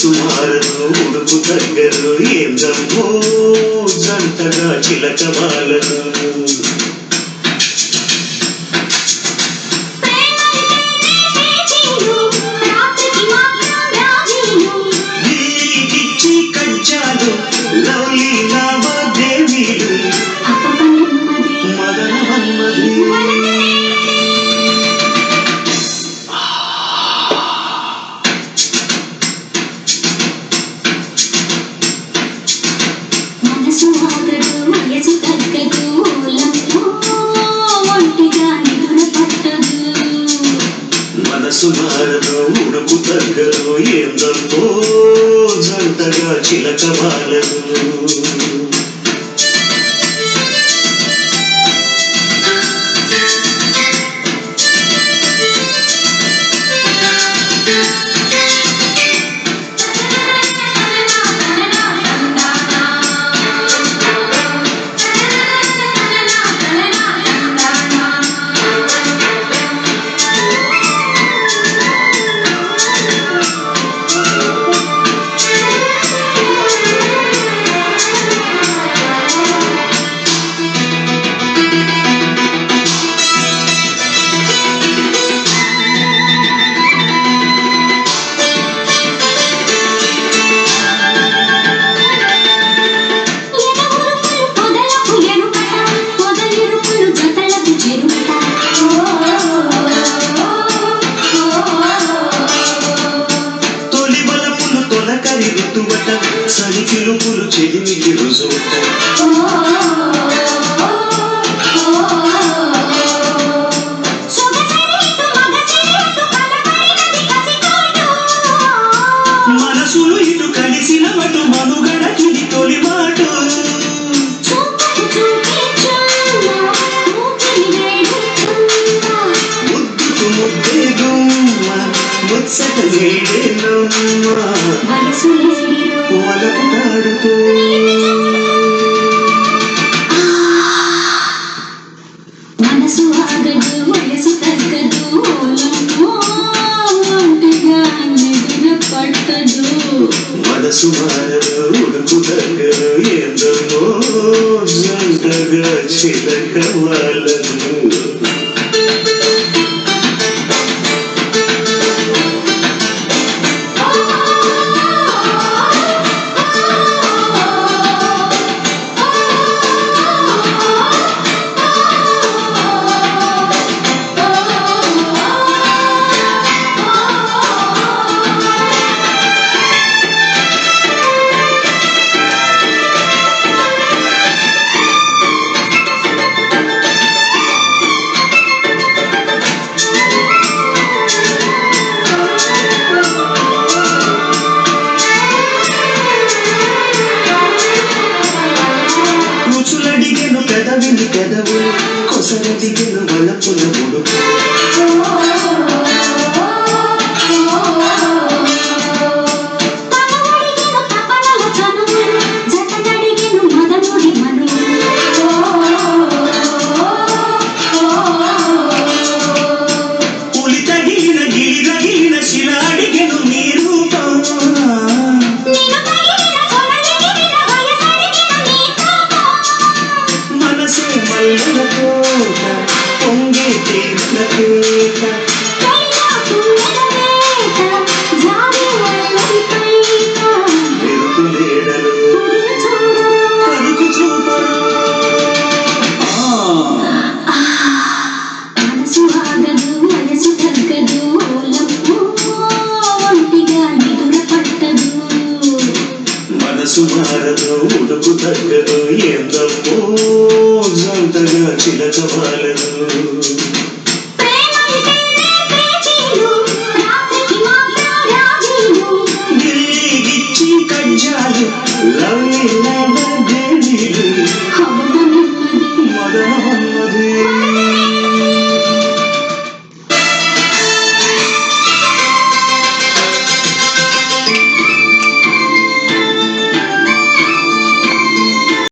మనసు మారదు ఉడుకు తగ్గదు ఏందమ్మో జంటగా చిలక బాలదు లవ్లీ లావాదేవీలు మదన మన్మధి మనసు ఆగదు వయసు తగ్గదు ఒంటిగా నిద్ర పట్టదు మనసు మారదు ఉడుకు తగ్గదు ఏందమ్మో జంటగా చిలక బాలదు సరి చిలుపులు చెలిమికి రుజువుట మనసులు ఇటు కలిసిన మటు మనుగడకి తొలి మాట ముద్దుకు ముద్దే గుమ్మ ముచ్చట వేడేనమ్మ వలపుటాడుతూ మనసు ఆగదు వయసు తగ్గదు ఒంటిగా నిద్ర పట్టదు మనసు మారదు ఉడుకు తగ్గదు ఏందమ్మో జంటగా చిలక బాలదు రుచులడిగెను పెదవిని పెదవు కొసరడిగెను వలపుల ముడుపు పులి తగిలిన గిలి తగిలిన శిల అడిగెను నీ రూపం మనసే మల్లెల తోట పొంగే తీర్థ కేక వెలుగులేడలు పరుగు చూపరు మనసు ఆగదు వయసు తగ్గదు ఒంటిగా నిద్ర పట్టదు మనసు మారదు ఉడుకు తగ్గదు ఏందమ్మో జంటగా చిలక బాలదు